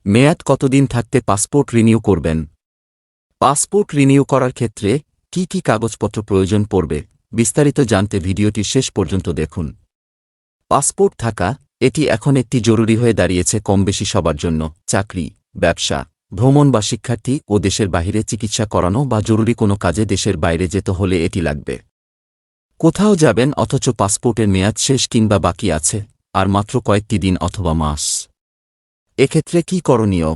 মেয়াদ কতদিন থাকতে পাসপোর্ট রিনিউ করবেন? পাসপোর্ট রিনিউ করার ক্ষেত্রে কি কি কাগজপত্র প্রয়োজন পড়বে বিস্তারিত জানতে ভিডিওটি শেষ পর্যন্ত দেখুন। পাসপোর্ট থাকা এটি এখন একটি জরুরি হয়ে দাঁড়িয়েছে কমবেশি সবার জন্য। চাকরি, ব্যবসা, ভ্রমণ বা শিক্ষার্থী ও দেশের বাইরে চিকিৎসা করানো বা জরুরি কোনো কাজে দেশের বাইরে যেতে হলে এটি লাগবে। কোথাও যাবেন অথচ পাসপোর্টের মেয়াদ শেষ কিংবা বাকি আছে আর মাত্র কয়েকটি দিন অথবা মাস, এক্ষেত্রে কি করণীয়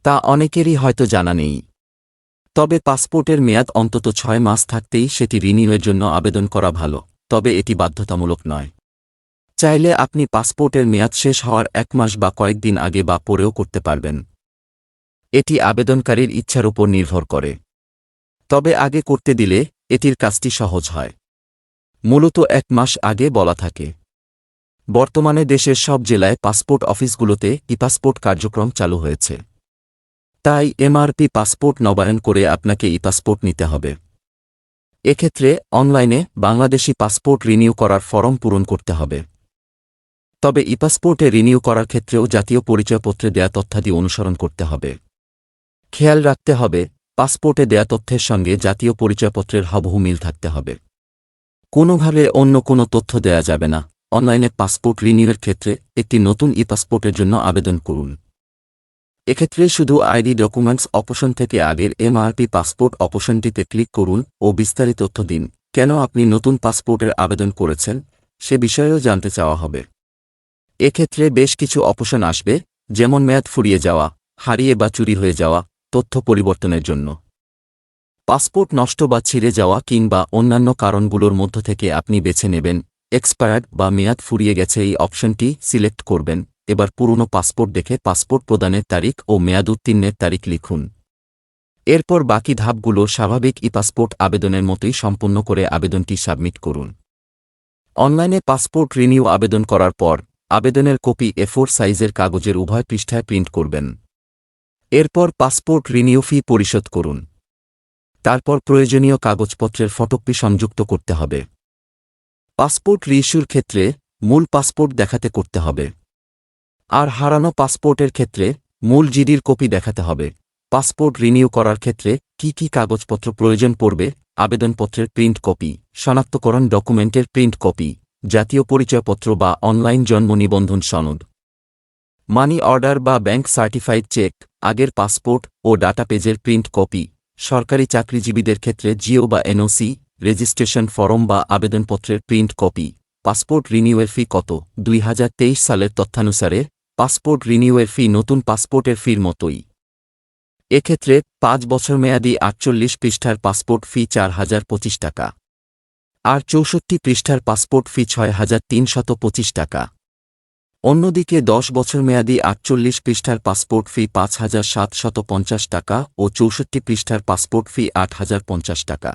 তা অনেকেরই হয়তো জানা নেই। তবে পাসপোর্টের মেয়াদ অন্তত 6 মাস থাকতেই সেটি রিনিউয়ের জন্য আবেদন করা ভালো, তবে এটি বাধ্যতামূলক নয়। চাইলে আপনি পাসপোর্টের মেয়াদ শেষ হওয়ার 1 মাস বা কয়েকদিন আগে বা পরেও করতে পারবেন। এটি আবেদনকারীর ইচ্ছার উপর নির্ভর করে। তবে আগে করতে দিলে এটির কাজটি সহজ হয়। মূলত 1 মাস আগে বলা থাকে। বর্তমানে দেশের সব জেলায় পাসপোর্ট অফিসগুলোতে ই-পাসপোর্ট কার্যক্রম চালু হয়েছে। তাই এমআরপি পাসপোর্ট নবায়ন করে আপনাকে ই-পাসপোর্ট নিতে হবে। এক্ষেত্রে অনলাইনে বাংলাদেশি পাসপোর্ট রিনিউ করার ফরম পূরণ করতে হবে। তবে ই-পাসপোর্টে রিনিউ করার ক্ষেত্রেও জাতীয় পরিচয়পত্রে দেয়া তথ্যাদি অনুসরণ করতে হবে। খেয়াল রাখতে হবে পাসপোর্টে দেয়া তথ্যের সঙ্গে জাতীয় পরিচয়পত্রের হুবহু মিল থাকতে হবে। কোনোভাবে অন্য কোনো তথ্য দেয়া যাবে না। অনলাইনে পাসপোর্ট রিনিউয়ের ক্ষেত্রে একটি নতুন ই-পাসপোর্টের জন্য আবেদন করুন। এক্ষেত্রে শুধু আইডি ডকুমেন্টস অপশন থেকে আগের এমআরপি পাসপোর্ট অপশনটিতে ক্লিক করুন ও বিস্তারিত তথ্য দিন। কেন আপনি নতুন পাসপোর্টের আবেদন করেছেন সে বিষয়েও জানতে চাওয়া হবে। এক্ষেত্রে বেশ কিছু অপশন আসবে, যেমন মেয়াদ ফুরিয়ে যাওয়া, হারিয়ে বা চুরি হয়ে যাওয়া, তথ্য পরিবর্তনের জন্য, পাসপোর্ট নষ্ট বা ছিঁড়ে যাওয়া কিংবা অন্যান্য কারণগুলোর মধ্য থেকে আপনি বেছে নেবেন এক্সপায়ার্ড বা মেয়াদ ফুরিয়ে গেছে। এই অপশনটি সিলেক্ট করবেন। এবার পুরনো পাসপোর্ট দেখে পাসপোর্ট প্রদানের তারিখ ও মেয়াদ উত্তীর্ণের তারিখ লিখুন। এরপর বাকি ধাপগুলো স্বাভাবিক ই-পাসপোর্ট আবেদনের মতোই সম্পূর্ণ করে আবেদনটি সাবমিট করুন। অনলাইনে পাসপোর্ট রিনিউ আবেদন করার পর আবেদনের কপি A4 সাইজের কাগজের উভয় পৃষ্ঠায় প্রিন্ট করবেন। এরপর পাসপোর্ট রিনিউ ফি পরিশোধ করুন। তারপর প্রয়োজনীয় কাগজপত্রের ফটোকপি সংযুক্ত করতে হবে। পাসপোর্ট রিইস্যুর ক্ষেত্রে মূল পাসপোর্ট দেখাতে করতে হবে। আর হারানো পাসপোর্টের ক্ষেত্রে মূল জিডির কপি দেখাতে হবে। পাসপোর্ট রিনিউ করার ক্ষেত্রে কি কি কাগজপত্র প্রয়োজন পড়বে: আবেদনপত্রের প্রিন্ট কপি, শনাক্তকরণ ডকুমেন্টের প্রিন্ট কপি, জাতীয় পরিচয়পত্র বা অনলাইন জন্ম নিবন্ধন সনদ, মানি অর্ডার বা ব্যাংক সার্টিফাইড চেক, আগের পাসপোর্ট ও ডাটা পেজের প্রিন্ট কপি, সরকারি চাকরিজীবীদের ক্ষেত্রে জিও বা এনওসি, রেজিস্ট্রেশন ফরম বা আবেদনপত্রের প্রিন্ট কপি। পাসপোর্ট রিনিউয়ের ফি কত? 2023 সালের তথ্যানুসারে পাসপোর্ট রিনিউয়ের ফি নতুন পাসপোর্টের ফির মতোই। এক্ষেত্রে 5 বছর মেয়াদী 48 পৃষ্ঠার পাসপোর্ট ফি 4025 টাকা, আর 64 পৃষ্ঠার পাসপোর্ট ফি 6325 টাকা। অন্যদিকে 10 বছর মেয়াদী 48 পৃষ্ঠার পাসপোর্ট ফি 5750 টাকা ও 64 পৃষ্ঠার পাসপোর্ট ফি 8050 টাকা।